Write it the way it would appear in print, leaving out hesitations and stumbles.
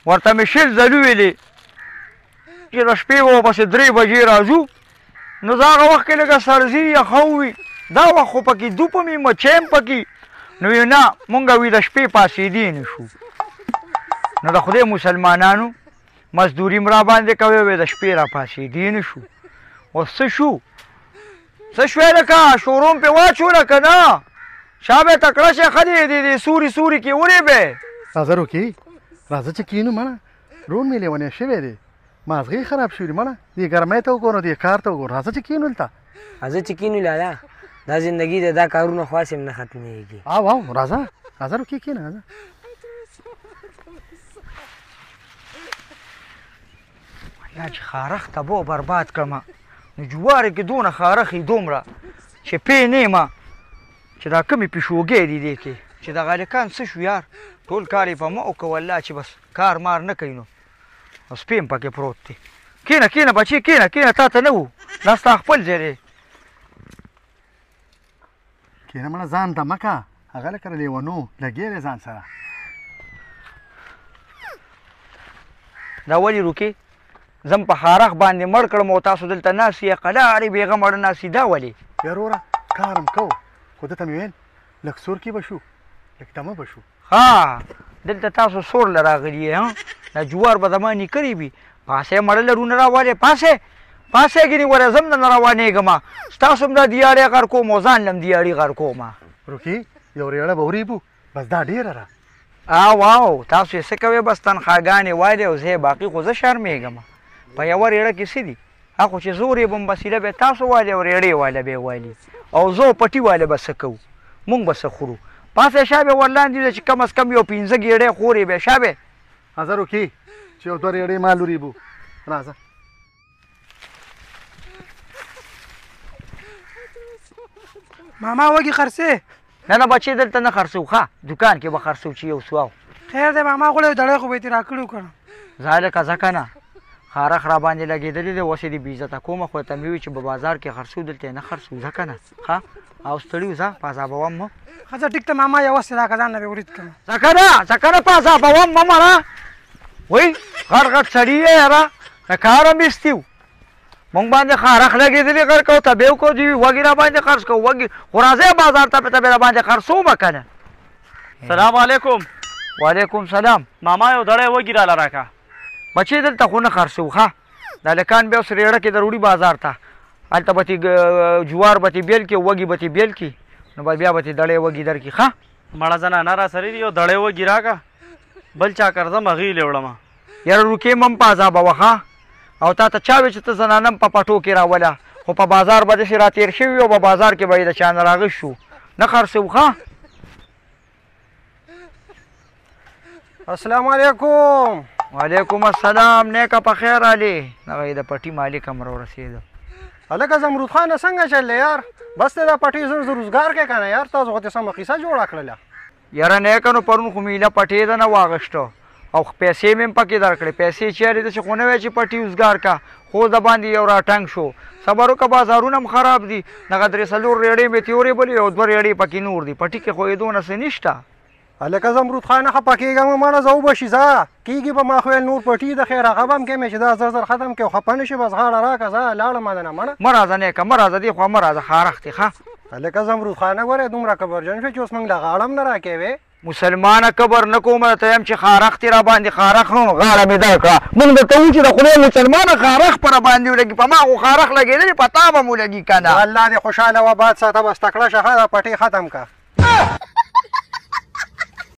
ورته مې شل ځلې ویلې چې د شپې به ورپسې 3 بجې راځو نو زه هغه وخت کې لږه سړځي یخه وي دا وخت خو پکې دوپم وي مچۍ هم پکې نو وی نه مونږ وي د شپې پاسېدی نه شو نو د خدای مسلمانانو مزدوري م را باندې کوي وی د شپې را پاسېدی نه شو اوس څه شو څه شوی لکه شوروم پې واچوله که نه شا به یې تکړه شی ښه دی د سوري سوري کې ولې به راځه روکي راځه چې کینو مړه روڼ مې لیونی شوی دی مازغې خراب شوي دي مړه دې ګرمۍ ته وګورو دې کار ته وګورو راځه چې کینو هلته راځه چې کینو لالا دا زندګي ده دا کارونه خواس هم نه ختمېږي او راځه راځه روکي کینه راځه الله چې خارخ تبو برباد کړمه نو جوارې کې دونه خارخې دومره چې پې نه یمه چې دا کومې پیشوګۍ دي دې کې چې د غالکان څه شو یار ټول کار یې په مه وکړه والله چې بس کار مار نه کوي نو او سپی هم پکې پروت دی کینه کینه بچې کینه کینه تا ته نه وو دا ستا خپل ځای دی کینه مړه ځان ته مه که هغه لکه لیونو لګېری ځان سره دا ولې روکې زم په خارخ باندې مړ کړم او تاسو دلته ناست یې قلارې بېغه مړه ناست دا ولې یاروره کار هم کوو خو ده ته مې ویل لږ سور کې به شو لږ دمه به شو ها دلته تاسو سور له راغلي یې دا جوار به زما نیکرې وي پاسې مړه لرونه راوالې پاسې ګینې وله زم نه روانېږم ستاسو هم دا دیاړې غر کوم او ځان لم دیاړي غر کوم روکي یو ریړه به وریبو بس دا ډېره ده او تاسو یې څه کوئ بس تنخواګانې وایلې او زه یې باقي خو زه شرمېږم په یوه ریړه کې څه دي هغه چې زور یې بم وسیله به تاسو والې او ریړې واله به یې والي او زه پټي واله به څه کوو مونږ به څه خورو پاسه شا به ورلاندې چې کم از کم یو 15 ګېډۍ خورې به شا به راځه روکي چې یو 2 ریړې مال وریبو راځه ماما وږي خرڅې نه بچې دلته نه خرڅو ښه دوکان کې به خرڅو چې یو څو خیر دی ماما غوړی دړی خو به یې ترې راکړي که نه زه هلکه ځکه نه خارخ را باندې لګېدلې دی اوس یې دې بېعزته کومه خو ته مې وي چې په بازار کې خرڅو دلته یې نه خرڅو ځکه نه ښه او ستړي ځه په عذابوم مه ښه ټیک ته ماما یوسې راکړه ځان نه به ورید کړم ځکه نه په عذابوم مه مړه وایي غټ سړي یې یاره د کاره میستي و مونږ باندې خارخ لګېدلې غر کو ته به وکړو دي وږي را باندې خرڅ کوو وږي خو راځئ بازار ته ته به را باندې خرڅومه که نه سلام علیکم وعلیکم سلام ماما یو دړی وږي راله راکړه بچې دلته خو نه خرڅو ښه د هلکان بیا اوس ریړه کې دروړي بازار ته هلته به تې جوار به تې بیل کړي وږي به تې بیل کړي نو به بیا به تې دړی وږي در کړي ښه مړه زنانه را سره دي یو دړی وږي راکړه بل چا کرځم هغې یې وړمه یاره روکې م هم په عذابوه ښه او تا ته چا وې چې ته زنانه هم په پټو کې راوله خو په بازار به داسې را تېر شوي او په بازار کې به یې د چا نه راغښ شو نه خرڅو ښه السلام علیکم وعلیکم السلام نیکه په خیر علي دغه یې د پټي مالک هم راورسېده هلکه زمرود خانه څنګه چل دی یار بس دی دا پټۍ زر روزګار کې که نه یار تاسو خو دې سمه قیصه جوړه کړله یاره نیکه نو پرون خو میله پټې ده نه واغېسته او پیسې مې هم پکې درکړې پیسې چېرې داسې خو نه وی چې پټي وزګار کا خو د باندې یو راټنګ شو صبر وکړه بازارونه هم خراب دي دغه 3 4 ریړې مې تیورې بلې او 2 ریړې پکې نور دي پټي کې خو یې دونه څه نشته هلکه زمرود خانه خفه کېږم مړه زه وبشي ځه کېږي به ما خو ویل نور پټي د خیر هغه به هم کېمې چې دا زر ختم کړې خفه نه شي بس غاړه راکړه ځه لاړم دنه مړه مه راځه نیکه مه راځه دې خوا مه راځه خارښ دی ښه هلکه زمرود خانه ګورې دومره کبرجن شو چې اوس موږ له غاړه هم نه راکوې مسلمانه کبر نه کوم ته یم چې خارښ دې را باندې خارښ نو غاړه مې در کړه موږ درته وو چې د خدای مسلمانه خارښ په را باندې ولګي په ما خو خارښ لګېدلې په تا به مو لګي که نه الله دې خوشحاله و باد ساته بس تکړه شه ښه دا پټۍ ختم که